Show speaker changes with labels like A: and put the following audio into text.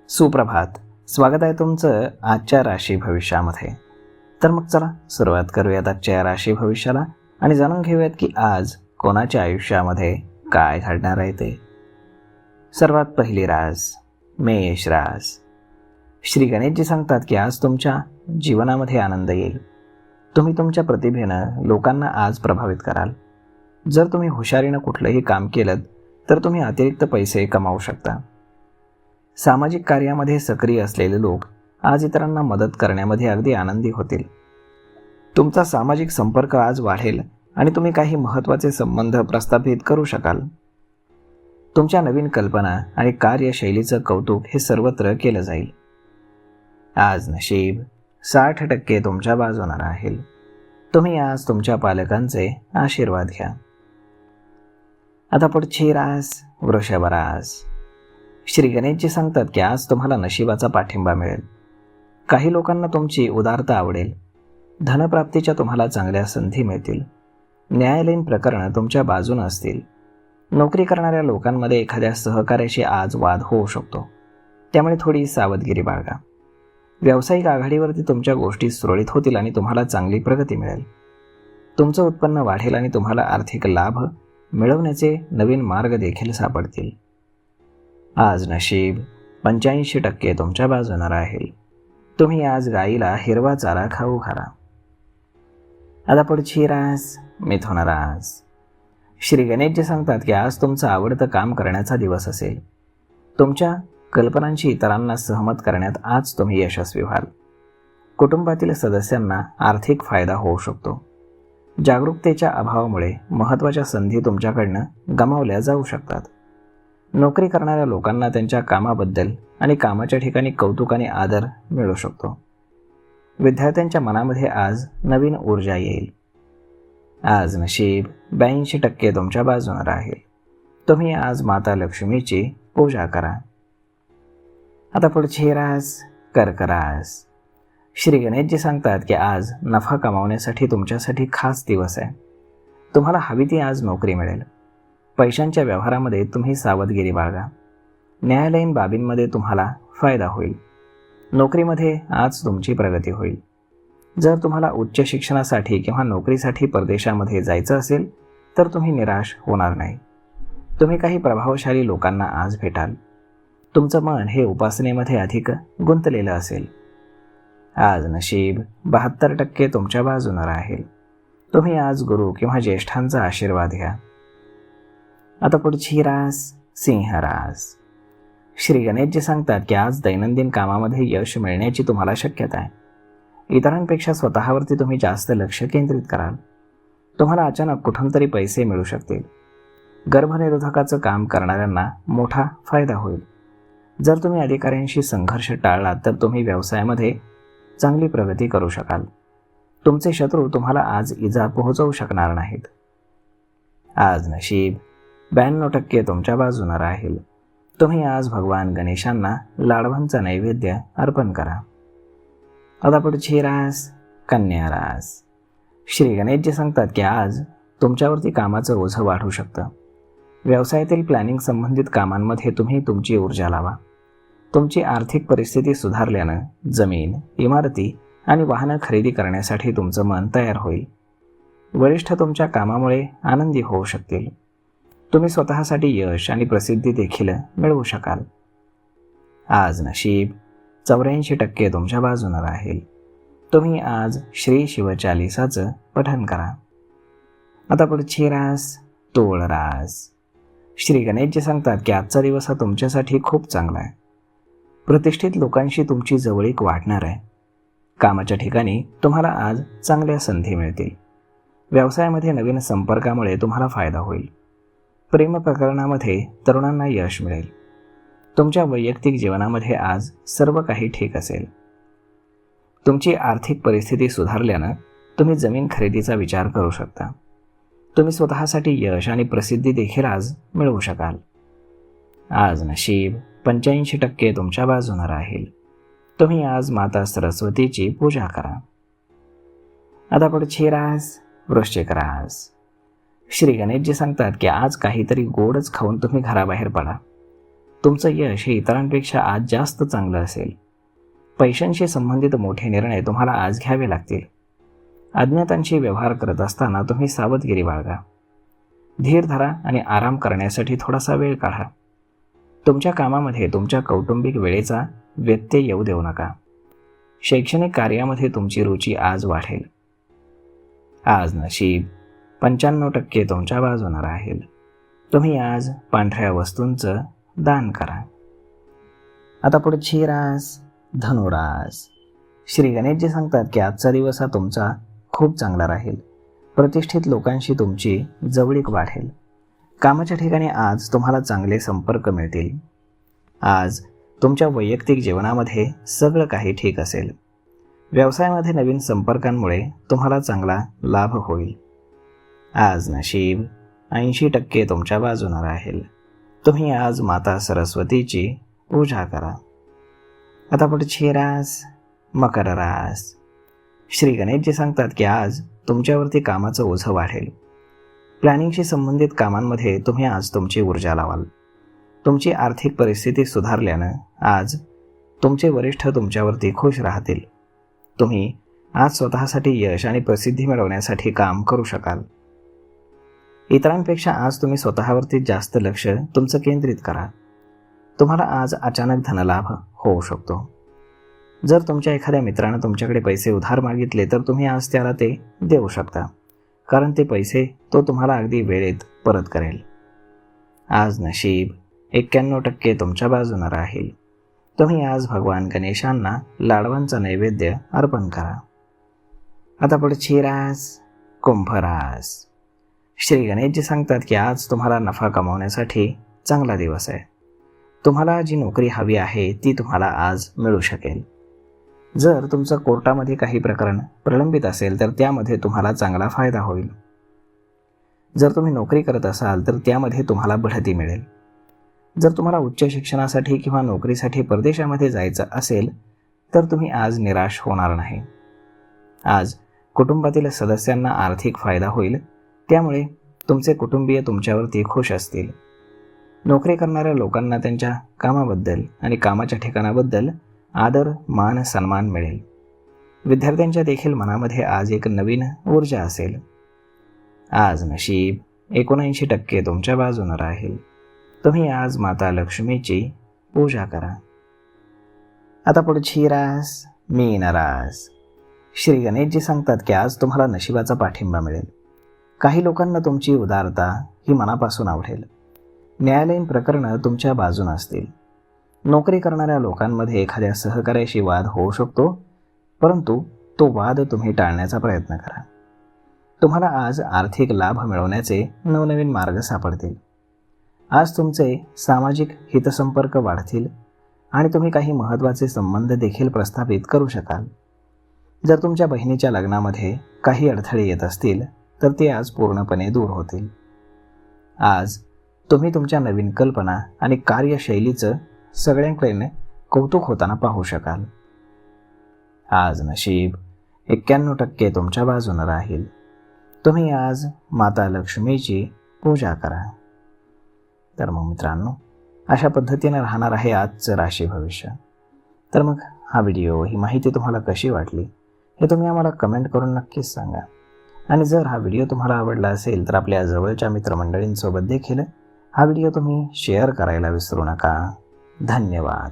A: सुप्रभात. स्वागत आहे तुमचं आजच्या राशी भविष्यामध्ये. तर मग चला सुरुवात करूयात आजच्या राशी भविष्याला आणि जाणून घेऊयात की आज कोणाच्या आयुष्यामध्ये काय घडणार आहे ते. सर्वात पहिली रास मेष रास. श्री गणेशजी सांगतात की आज तुमच्या जीवनामध्ये आनंद येईल. तुम्ही तुमच्या प्रतिभेनं लोकांना आज प्रभावित कराल. जर तुम्ही हुशारीनं कुठलंही काम केलं तर तुम्ही अतिरिक्त पैसे कमावू शकता. सामाजिक कार्यामध्ये सक्रिय असलेले लोक आज इतरांना मदत करण्यामध्ये अगदी आनंदी होतील. तुमचा सामाजिक संपर्क आज वाढेल आणि तुम्ही काही महत्त्वाचे संबंध प्रस्थापित करू शकाल. तुमच्या नवीन कल्पना आणि कार्यशैलीचं कौतुक हे सर्वत्र केलं जाईल. आज नशीब 60% तुमच्या बाजूने राहील. तुम्ही आज तुमच्या पालकांचे आशीर्वाद घ्या. आता पुढची रास वृषभ रास. श्री गणेशजी सांगतात की आज तुम्हाला नशिबाचा पाठिंबा मिळेल. काही लोकांना तुमची उदारता आवडेल. धनप्राप्तीच्या तुम्हाला चांगल्या संधी मिळतील. न्यायालयीन प्रकरणं तुमच्या बाजूने असतील. नोकरी करणाऱ्या लोकांमध्ये एखाद्या सहकार्याशी आज वाद होऊ शकतो, त्यामुळे थोडी सावधगिरी बाळगा. व्यावसायिक आघाडीवरती तुमच्या गोष्टी सुरळीत होतील आणि तुम्हाला चांगली प्रगती मिळेल. तुमचं उत्पन्न वाढेल आणि तुम्हाला आर्थिक लाभ मिळवण्याचे नवीन मार्ग देखील सापडतील. आज नशीब 85% तुमच्या बाजूने राहील. तुम्ही आज गाईला हिरवा चारा खाऊ घाला. आता पुढची रास मिथुन रास. श्री गणेशजी सांगतात की आज तुमचं आवडतं काम करण्याचा दिवस असेल. तुमच्या कल्पनांशी इतरांना सहमत करण्यात आज तुम्ही यशस्वी व्हाल. कुटुंबातील सदस्यांना आर्थिक फायदा होऊ शकतो. जागरूकतेच्या अभावामुळे महत्त्वाच्या संधी तुमच्याकडनं गमावल्या जाऊ शकतात. नोकरी करणाऱ्या लोकांना त्यांच्या कामाबद्दल आणि कामाच्या ठिकाणी कौतुक आणि आदर मिळू शकतो. विद्यार्थ्यांच्या मनामध्ये आज नवीन ऊर्जा येईल. आज नशीब 82% तुमच्या बाजूने राहील. तुम्ही आज माता लक्ष्मीची पूजा करा. आता पुढची रास कर्क रास. श्री गणेशजी सांगतात की आज नफा कमावण्यासाठी तुमच्यासाठी खास दिवस आहे. तुम्हाला हवी ती आज नोकरी मिळेल. पैशांच्या व्यवहारामध्ये तुम्ही सावधगिरी बाळगा. न्यायालयीन बाबींमध्ये तुम्हाला फायदा होईल. नोकरीमध्ये आज तुमची प्रगती होईल. जर तुम्हाला उच्च शिक्षणासाठी किंवा नोकरीसाठी परदेशामध्ये जायचं असेल तर तुम्ही निराश होणार नाही. तुम्ही काही प्रभावशाली लोकांना आज भेटाल. तुमचं मन हे उपासनेमध्ये अधिक गुंतलेलं असेल. आज नशीब 72% तुमच्या बाजूने राहील. तुम्ही आज गुरु किंवा ज्येष्ठांचा आशीर्वाद घ्या. आता पुढची रास सिंह रास. श्री गणेशजी सांगतात की आज दैनंदिन कामामध्ये यश मिळण्याची तुम्हाला शक्यता आहे. इतरांपेक्षा स्वतःवरती तुम्ही जास्त लक्ष केंद्रित कराल. तुम्हाला अचानक कुठून तरी पैसे मिळू शकतील. गर्भनिरोधकाचं काम करणाऱ्यांना मोठा फायदा होईल. जर तुम्ही अधिकाऱ्यांशी संघर्ष टाळलात तर तुम्ही व्यवसायामध्ये चांगली प्रगती करू शकाल. तुमचे शत्रू तुम्हाला आज इजा पोहोचवू शकणार नाहीत. आज नशीब 92% तुमच्या बाजूने राहील. तुम्ही आज भगवान गणेशांना लाडवांचा नैवेद्य अर्पण करा. आता पुढची रास कन्या रास. श्री गणेशजी सांगतात की आज तुमच्यावरती कामाचं ओझं वाढू शकतं. व्यवसायातील प्लॅनिंग संबंधित कामांमध्ये तुम्ही तुमची ऊर्जा लावा. तुमची आर्थिक परिस्थिती सुधारल्यानं जमीन, इमारती आणि वाहनं खरेदी करण्यासाठी तुमचं मन तयार होईल. वरिष्ठ तुमच्या कामामुळे आनंदी होऊ शकतील. तुम्ही स्वतःसाठी यश आणि प्रसिद्धी देखील मिळवू शकाल. आज नशीब 84% तुमच्या बाजूने राहील. तुम्ही आज श्री शिवचालिसाचं पठण करा. आता पुढची रास तूळ रास. श्री गणेशजी सांगतात की आजचा दिवस हा तुमच्यासाठी खूप चांगला आहे. प्रतिष्ठित लोकांशी तुमची जवळीक वाढणार आहे. कामाच्या ठिकाणी तुम्हाला आज चांगल्या संधी मिळतील. व्यवसायामध्ये नवीन संपर्कामुळे तुम्हाला फायदा होईल. प्रेम प्रकरणामध्ये तरुणांना यश मिळेल. तुमच्या वैयक्तिक जीवनामध्ये आज सर्व काही ठीक असेल. तुमची आर्थिक परिस्थिती सुधारल्यानं तुम्ही जमीन खरेदीचा विचार करू शकता. तुम्ही स्वतःसाठी यश आणि प्रसिद्धी देखील आज मिळवू शकाल. आज नशीब 85% तुमच्या बाजूने राहील. तुम्ही आज माता सरस्वतीची पूजा करा. आता पुढची रास वृश्चिक रास. श्री गणेशजी सांगतात की आज काहीतरी गोडच खाऊन तुम्ही घराबाहेर पडा. तुमचं यश हे इतरांपेक्षा आज जास्त चांगलं असेल. पैशांशी संबंधित मोठे निर्णय तुम्हाला आज घ्यावे लागतील. अज्ञातांशी व्यवहार करत असताना तुम्ही सावधगिरी बाळगा. धीर धरा आणि आराम करण्यासाठी थोडासा वेळ काढा. तुमच्या कामामध्ये तुमच्या कौटुंबिक वेळेचा व्यत्यय येऊ देऊ नका. शैक्षणिक कार्यामध्ये तुमची रुची आज वाढेल. आज नशीब 95% तुमच्या बाजूने राहील. तुम्ही आज पांढऱ्या वस्तूंचं दान करा. आता पुढची रास धनुरास. श्री गणेशजी सांगतात की आजचा दिवस हा तुमचा खूप चांगला राहील. प्रतिष्ठित लोकांशी तुमची जवळीक वाढेल. कामाच्या ठिकाणी आज तुम्हाला चांगले संपर्क मिळतील. आज तुमच्या वैयक्तिक जीवनामध्ये सगळं काही ठीक असेल. व्यवसायामध्ये नवीन संपर्कांमुळे तुम्हाला चांगला लाभ होईल. आज नशीब 80% तुमच्या बाजूने राहील. तुम्ही आज माता सरस्वतीची पूजा करा. आता पुढची रास मकर रास. श्री गणेशजी सांगतात की आज तुमच्यावरती कामाचं ओझं वाढेल. प्लॅनिंगशी संबंधित कामांमध्ये तुम्ही आज तुमची ऊर्जा लावाल. तुमची आर्थिक परिस्थिती सुधारल्यानं आज तुमचे वरिष्ठ तुमच्यावरती खुश राहतील. तुम्ही आज स्वतःसाठी यश आणि प्रसिद्धी मिळवण्यासाठी काम करू शकाल. इतरांपेक्षा आज तुम्ही स्वतःवरती जास्त लक्ष तुमचं केंद्रित करा. तुम्हाला आज अचानक धनलाभ होऊ शकतो. जर तुमच्या एखाद्या मित्रानं तुमच्याकडे पैसे उधार मागितले तर तुम्ही आज त्याला ते देऊ शकता, कारण ते पैसे तो तुम्हाला अगदी वेळेत परत करेल. आज नशीब 91% तुमच्या बाजूने राहील. तुम्ही आज भगवान गणेशांना लाडवांचा नैवेद्य अर्पण करा. आता पुढची रास कुंभ रास. श्री गणेशजी सांगतात की आज तुम्हाला नफा कमावण्यासाठी चांगला दिवस आहे. तुम्हाला जी नोकरी हवी आहे ती तुम्हाला आज मिळू शकेल. जर तुमचं कोर्टामध्ये काही प्रकरण प्रलंबित असेल तर त्यामध्ये तुम्हाला चांगला फायदा होईल. जर तुम्ही नोकरी करत असाल तर त्यामध्ये तुम्हाला बढती मिळेल. जर तुम्हाला उच्च शिक्षणासाठी किंवा नोकरीसाठी परदेशामध्ये जायचं असेल तर तुम्ही आज निराश होणार नाही. आज कुटुंबातील सदस्यांना आर्थिक फायदा होईल, त्यामुळे तुमचे कुटुंबीय तुमच्यावरती खुश असतील. नोकरी करणाऱ्या लोकांना त्यांच्या कामाबद्दल आणि कामाच्या ठिकाणाबद्दल आदर मान सन्मान मिळेल. विद्यार्थ्यांच्या देखील मनामध्ये आज एक नवीन ऊर्जा असेल. आज नशीब 79% तुमच्या बाजूने राहील. तुम्ही आज माता लक्ष्मीची पूजा करा. आता पुढची रास मीन रास. श्री गणेशजी सांगतात की आज तुम्हाला नशिबाचा पाठिंबा मिळेल. काही लोकांना तुमची उदारता ही मनापासून आवडेल. न्यायालयीन प्रकरणं तुमच्या बाजूने असतील. नोकरी करणाऱ्या लोकांमध्ये एखाद्या सहकार्याशी वाद होऊ शकतो, परंतु तो वाद तुम्ही टाळण्याचा प्रयत्न करा. तुम्हाला आज आर्थिक लाभ मिळवण्याचे नवनवीन मार्ग सापडतील. आज तुमचे सामाजिक हितसंपर्क वाढतील आणि तुम्ही काही महत्त्वाचे संबंध देखील प्रस्थापित करू शकाल. जर तुमच्या बहिणीच्या लग्नामध्ये काही अडथळे येत असतील तर ते आज पूर्णपणे दूर होतील. आज तुम्ही तुमच्या नवीन कल्पना आणि कार्यशैलीचं सगळ्यांकडे कौतुक होताना पाहू शकाल. आज नशीब 91% तुमच्या बाजूने राहील. तुम्ही आज माता लक्ष्मीची पूजा करा. तर मग मित्रांनो, अशा पद्धतीने राहणार आहे आजचं राशी भविष्य. तर मग हा व्हिडिओ, ही माहिती तुम्हाला कशी वाटली हे तुम्ही आम्हाला कमेंट करून नक्कीच सांगा. आणि जर हा व्हिडिओ तुम्हाला आवडला असेल तर आपल्या जवळच्या मित्रमंडळींसोबत देखील हा व्हिडिओ तुम्ही शेअर करायला विसरू नका. धन्यवाद.